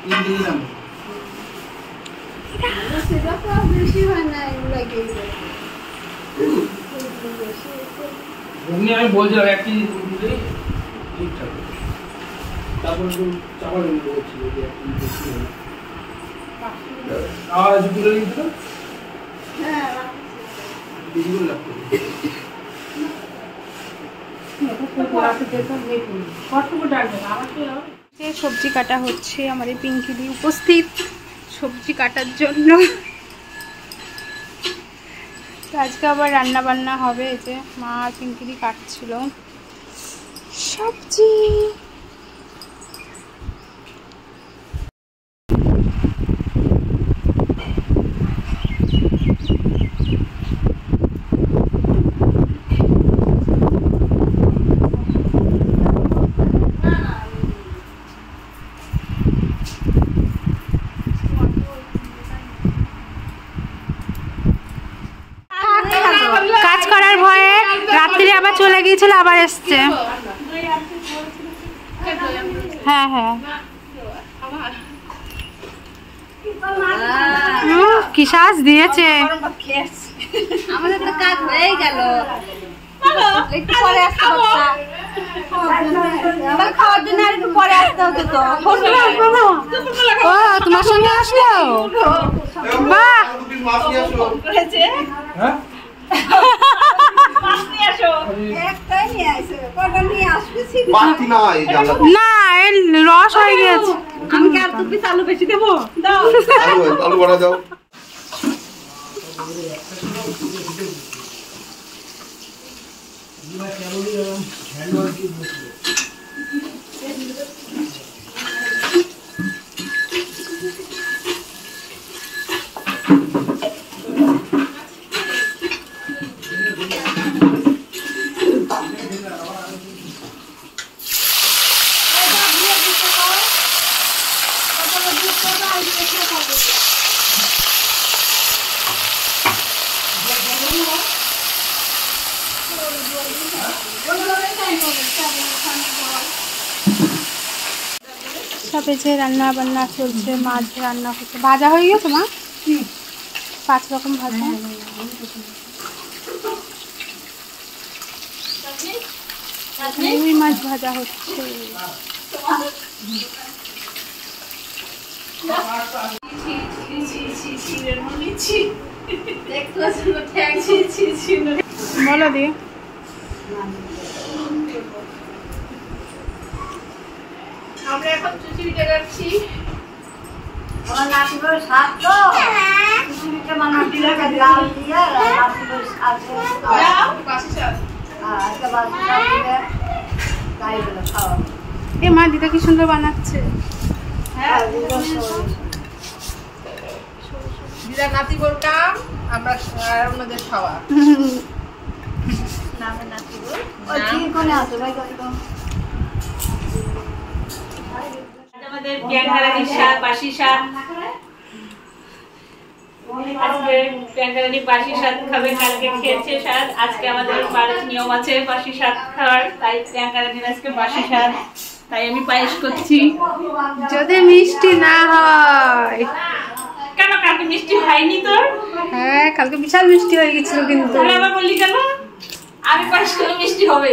আমি বলছিলাম এক কেজি ঠিকঠাক, তারপর চাপা বলছিল যে এক কেজি বেশি হলো আর তুলে নিতে তো। হ্যাঁ বিজুল লাগতো সবজি কাটা হচ্ছে। আমাদের পিঙ্কিদি উপস্থিত সবজি কাটার জন্য। আজকে আবার রান্না বান্না হবে। এই যে মা আর পিঙ্কিদি কাটছিল সবজি। কাজ করার ভয়ে রাত্রি আবার চলে গিয়েছিল, আবার এসছে। হ্যাঁ হ্যাঁ কি সাজ দিয়েছে। আমাদের তো কাজ হয়ে গেল, একটু পরে আসতে হতো, খাওয়ার জন্য আর একটু পরে আসতে হতো। তো ও তোমার সঙ্গে আসলো, বাহ না রস হয়ে গেছে। আমি কি আর দু পিস আলু বেশি দেবো? আলু বড়া দাও। সব যে রান্না বান্না চলছে, মাছ রান্না করছে। ভাজা হয়ে গেছে মা? 5 রকম ভাজা। রুই মাছ ভাজা হচ্ছে। বলো দি আমরা এখন চুচুড়িতে যাচ্ছি। আমার নাতির শাক তো চুচুড়িতে মানুষ দিলে ডাল দিয়ে নাতির শাক দাও বাসি শাক। আজকে বাসি শাক দিয়ে তাই হলো খাওয়া। এ মা দিদা কি সুন্দর বানাচ্ছে। হ্যাঁ দিদা নাতি বলতাম আমরা অন্যদের খাওয়া। নামে নাতি বল ওই কি কোনে আছে ভাই কত আমাদের ট্যাংরানির শাক, বাসি শাক। আজকে ট্যাংরানি বাসি শাক খাবে, কালকে খেয়েছে শাক। আজকে আমাদের বাড়ির নিয়ম আছে বাসি শাক খাওয়ার, তাই ট্যাংরানির আজকে বাসি শাক। তাই আমি পায়েস করছি। যদি মিষ্টি না হয়। কেন কালকে মিষ্টি হয়নি তোর? হ্যাঁ কালকে বিশাল মিষ্টি হয়ে গেছিল কিন্তু। তাহলে আবার বললি কেন? আমি পায়েস করলে মিষ্টি হবে।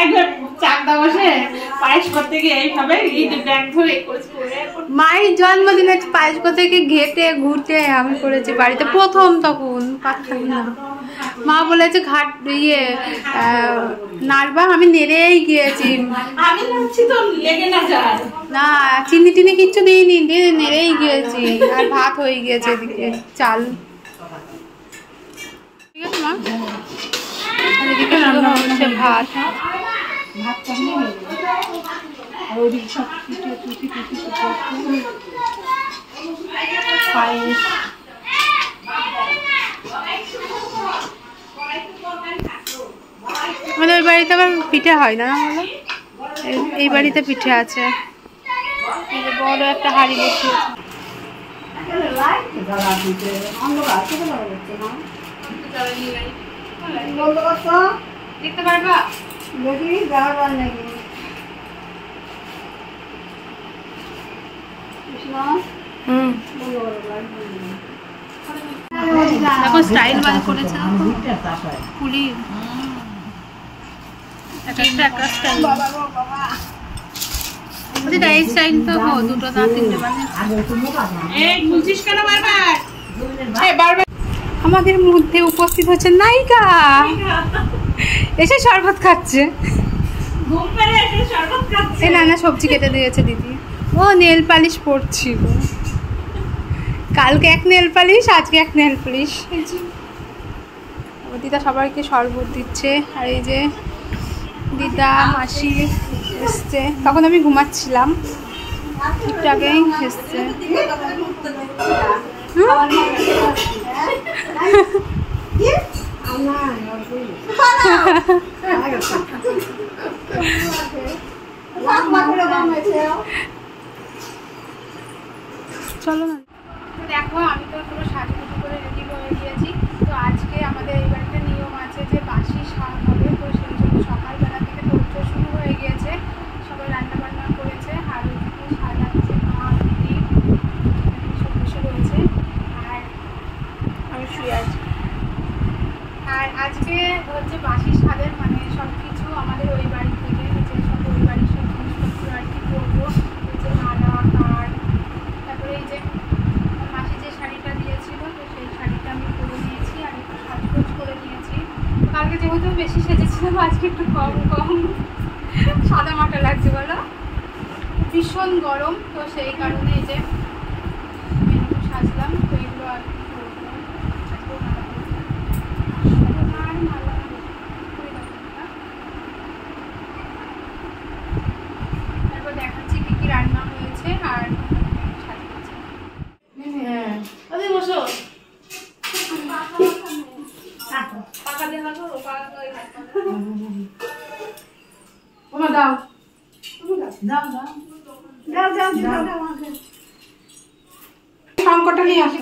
একবার চাকদা বসে পায়েস করতে গিয়ে এইভাবে ব্যাগ ধরে মায়ের জন্মদিনে পায়েস করতে গিয়ে ঘেটে ঘুরতে আমি করেছি বাড়িতে প্রথম। তখন পাচ্ছি না, মা বলেছে ঘাট নাড়বা, আমি নেড়েই গিয়েছি। আমি ভাবছি তো লেগে না যায়। না চিনি টিনি কিচ্ছু দিইনি, দিয়ে নেড়েই গিয়েছি। আর ভাত হয়ে গিয়েছে এদিকে চাল। ঠিক আছে মা, এদিকে রান্না হচ্ছে ভাত। পায়েস। আমাদের ওই বাড়িতে আবার পিঠে হয় না, বলো? এই বাড়িতে পিঠে আছে। বড় একটা হাঁড়ি বসিয়েছে। দেখতে পারবা দেখি যাওয়ার নাকি দেখো স্টাইল বাজ করেছে পুলি একটা স্টাইল এই স্টাইল তো দুটো না তিনটে বানায়। আমাদের মধ্যে উপস্থিত হচ্ছে নায়িকা, এসে শরবত খাচ্ছে। নানা সবজি কেটে দিয়েছে দিদি। ও নেল পালিশ পরছিল, কালকে এক নেল পালিশ, আজকে এক নেল পালিশ। দিদা সবাইকে শরবত দিচ্ছে। আর এই যে দিদা মাসি এসছে, তখন আমি ঘুমাচ্ছিলাম, একটু আগেই এসছে। চলো না, দেখো আমি তো পুরো সাজুগুজু করে রেডি হয়ে গিয়েছি। তো আজকে আমাদের এই বাড়িতে নিয়ম আছে যে বাসি শাক হবে, তো সেই জন্য সকালবেলা থেকে তোড়জোড় শুরু হয়ে গিয়েছে। সবাই রান্না বান্না করেছে, আর ওইদিকে সাজাচ্ছে মা দিদি সব বসে রয়েছে, আর আমি শুয়ে আছি। আর আজকে হচ্ছে বাসি স্বাদের মানে সব কিছু আমাদের ওই বাড়ি থেকে, যে সব ওই বাড়ির সব জিনিসপত্র আর কি করবো, এই যে মালা কার, তারপরে এই যে মাসি যে শাড়িটা দিয়েছিল, তো সেই শাড়িটা আমি পরে নিয়েছি আর একটু সাজগোজ করে নিয়েছি। কালকে যেহেতু বেশি সেজেছিলাম, আজকে একটু কম কম সাদা মাটা লাগছে, বলো ভীষণ গরম, তো সেই কারণে এই যে একটু সাজলাম। তো এগুলো আর কি করবো, তারপর দেখাচ্ছি কি কি রান্না হয়েছে আর সাজিয়েছি। সংকটটা নিয়ে আসি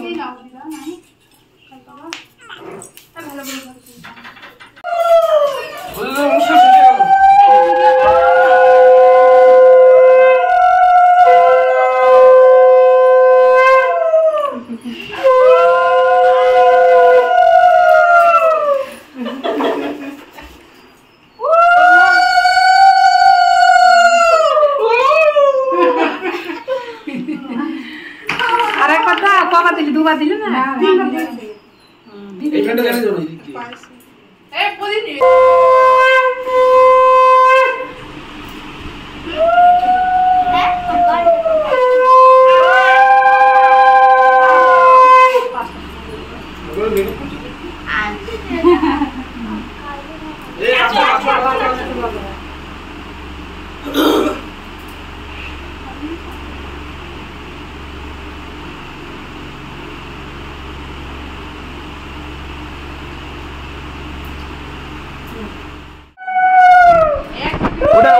দুবার দিলে না এইখানটা জানি যাবে দিদি এই পদিন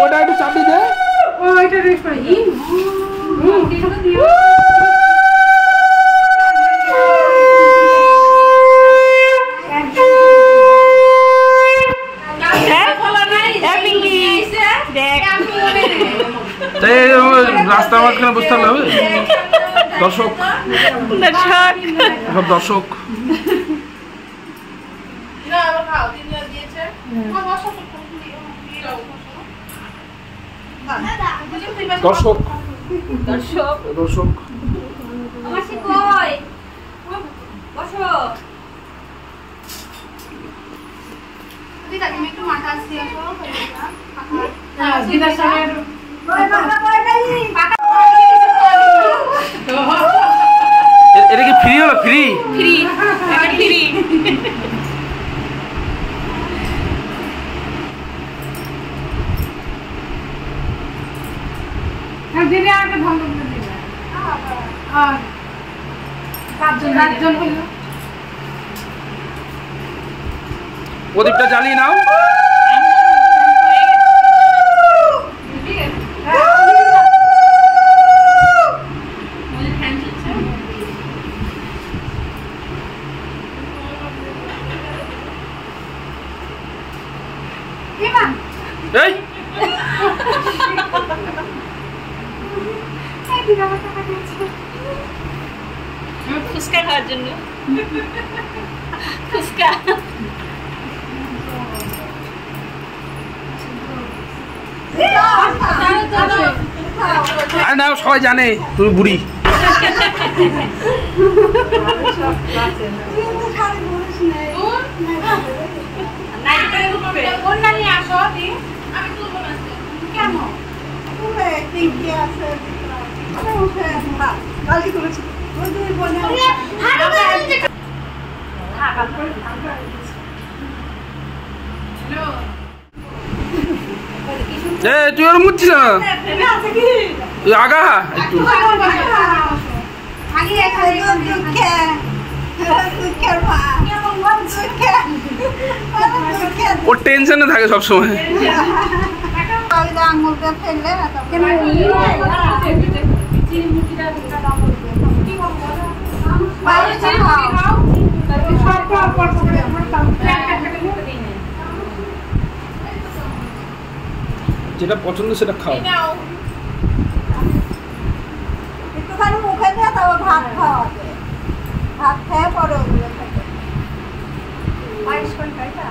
ওটা একটু চাবি দে, ওইটা রেস করে দিও। রাস্তার মাঝখানে বসতে হবে দর্শক, সব দর্শক দর্শক দর্শক দর্শক মাসি কই বসো দিদা তুমি একটু মাথা আসছি আসো হ্যাঁ দিদার সঙ্গে এটা কি ফ্রি হলো? ফ্রি ফ্রি ফ্রি দিদি আর একটা ভালো করে দিবে আর পাঁচজন হইল। প্রদীপটা জ্বালিয়ে নাও। এই ফুচকা খাওয়ার জন্য ফুচকা আরে না সবাই জানে তুমি বুড়ি। তুই আর মুচ্ছিস না তুই আগা একটু ওর টেনশনে থাকে সবসময়। যেটা পছন্দ সেটা খাও। একটুখানি মুখে দিয়ে তারপর ভাত খাওয়া ভাত খেয়ে পরে ওগুলো খেতে পায়েস করে খাইটা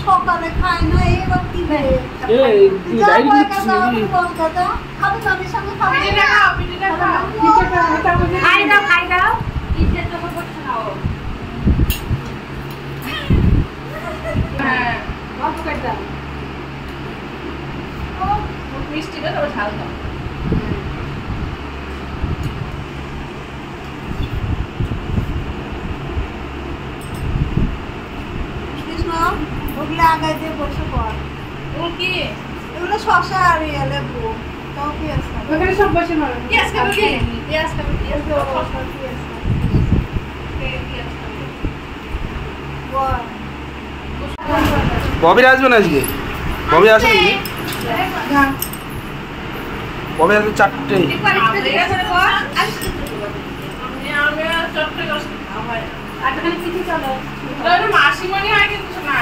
সকালে খাই না এবার কি মিষ্টিটা তবে ঝাল দাও। ওগুলো আগে দিয়ে বসে পড় কি এগুলো শশা আর লেবু তাও পেঁয়াজ ওখানে সব বসে মারো পেঁয়াজ খাবে কি পেঁয়াজ খাবে পেঁয়াজ ববির আসবে না আজকে? ববি আসবে ববি আসবে 4টে। মাসিমণি হয় কিন্তু না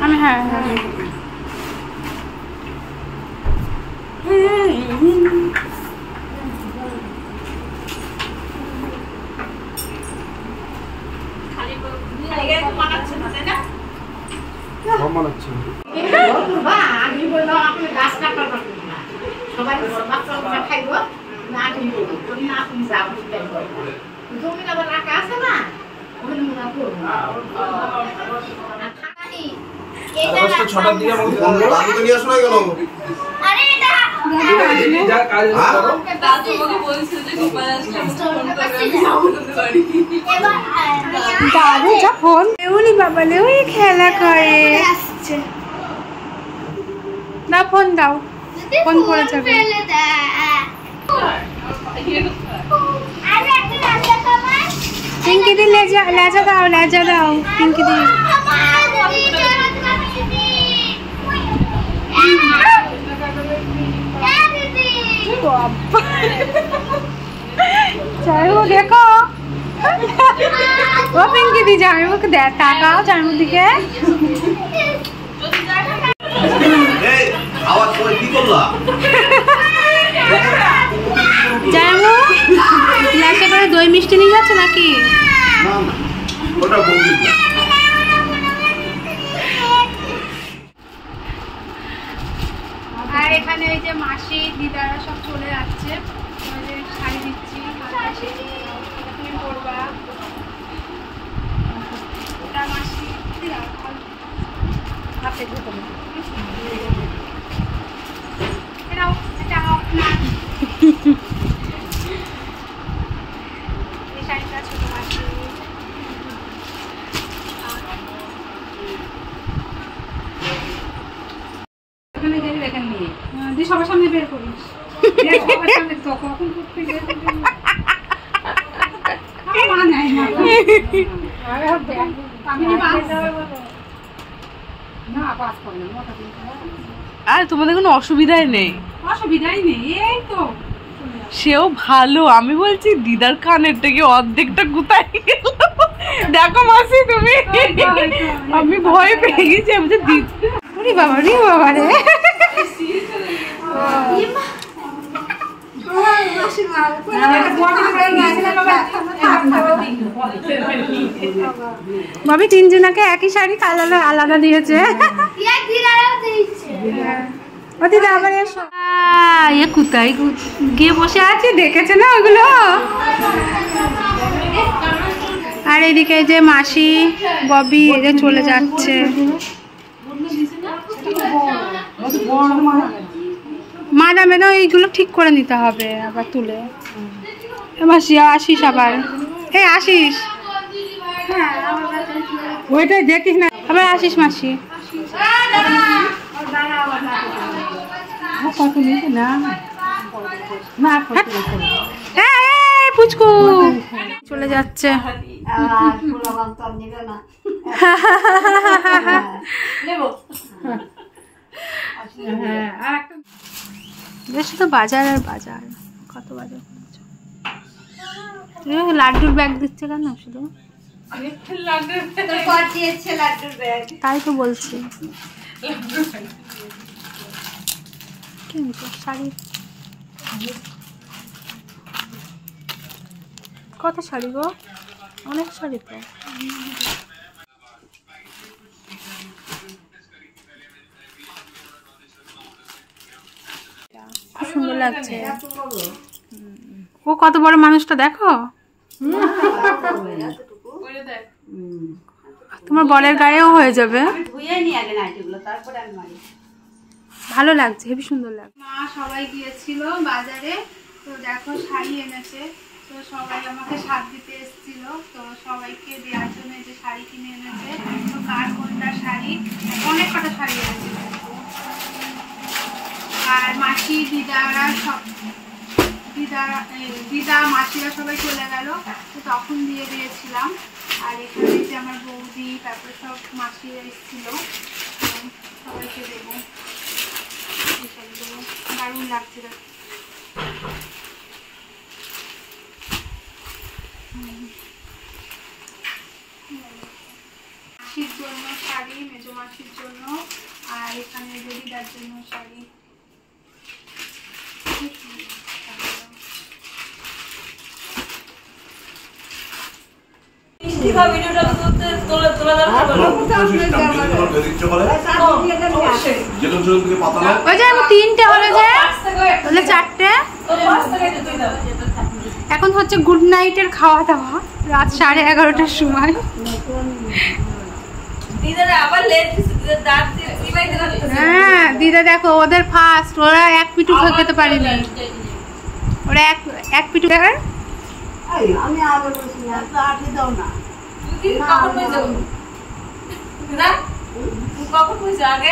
আমি হ্যাঁ আমি বললাম আপনি গাছ কাটার সবাই বাচ্চা খাইব না আপনি যাবেন জমি আবার রাখা আছে না ওখানে মনে করবো 6টার দিকে আমাকে ফোন করো। দাদুকে নিয়ে আসো না কেন? দাদু যখন উনি বাবা ওই খেলা করে না ফোন দাও ফোন করে যাবে পিঙ্কি দি লেজা দাও পিঙ্কি দি চাইবো দেখো ও পিঙ্কি দি জামাইবাবুকে তাকাও জামাইবাবুর দিকে এই আওয়াজ করে কি করলা? জামাইবাবু গ্লাসে করে দই মিষ্টি নিয়ে যাচ্ছে নাকি? না না ওটা বৌদি। আর এখানে এই যে মাসি দিদারা সব চলে যাচ্ছে শাড়ি দিচ্ছি তুমি পরবা ওটা মাসি হাতে এটাও এটা আপনার এই শাড়িটা ছোট মাসি সবার সামনে বের করিস কখন করতে না পাস করে না, মোটা দিন আর তোমাদের কোনো অসুবিধাই নেই? অসুবিধাই নেই, এই তো সেও ভালো। আমি বলছি দিদার কানের থেকে অর্ধেকটা কোথায় গেল। দেখো মাসি তুমি, আমি ভয় পেয়ে গেছি। আমি যে ওরে বাবা রে বাবা রে, ভাবি তিনজনাকে একই শাড়ি কালার আলাদা দিয়েছে। ও দিদা আবার এসো। এ কোথায় গিয়ে বসে আছে, দেখেছে না ওগুলো? আর এদিকে যে মাসি ববি এদের চলে যাচ্ছে। মাদামে না এইগুলো ঠিক করে নিতে হবে আবার তুলে। মাসি আসিস আবার, এই আসিস, ওইটাই দেখিস না, আবার আসিস মাসি। পুচকু চলে যাচ্ছে। বেশ তো বাজার আর বাজার, কত বাজার করেছো। লাড্ডুর ব্যাগ দিচ্ছে কেন শুধু? তাই তো বলছি। শাড়ি কত শাড়ি গো, অনেক শাড়ি তো। খুব সুন্দর লাগছে। ও কত বড় মানুষটা দেখো। তোমার বরের গায়েও হয়ে যাবে। ভালো লাগছে, হেবি সুন্দর লাগছে। মা সবাই গিয়েছিল বাজারে, তো দেখো শাড়ি এনেছে। তো সবাই আমাকে সাথ দিতে এসেছিল, তো সবাইকে দেওয়ার জন্য যে শাড়ি কিনে এনেছে। তো কার কোনটা শাড়ি, অনেক কটা শাড়ি এনেছে। আর মাসি দিদারা সব দিদা মাসিরা সবাই চলে গেল, তো তখন দিয়ে দিয়েছিলাম। আর এখানে যে আমার বৌদি, তারপরে সব মাসিরা এসেছিল, সবাইকে দেবো। দারুণ লাগছে। মাসির জন্য শাড়ি, মেজো মাসির জন্য, আর এখানে দিদার জন্য শাড়ি। তিনটে হলো যে চারটে। এখন হচ্ছে গুড নাইটের খাওয়া দাওয়া, রাত 11:30টার সময়। হ্যাঁ দিদা দেখো ওদের ফার্স্ট, ওরা এক পিঠু খেতে পারিনি, ওরা এক পিঠু। আমি আগে বলছি না, তো আঠে দাও না। কখন হয়েছে আগে?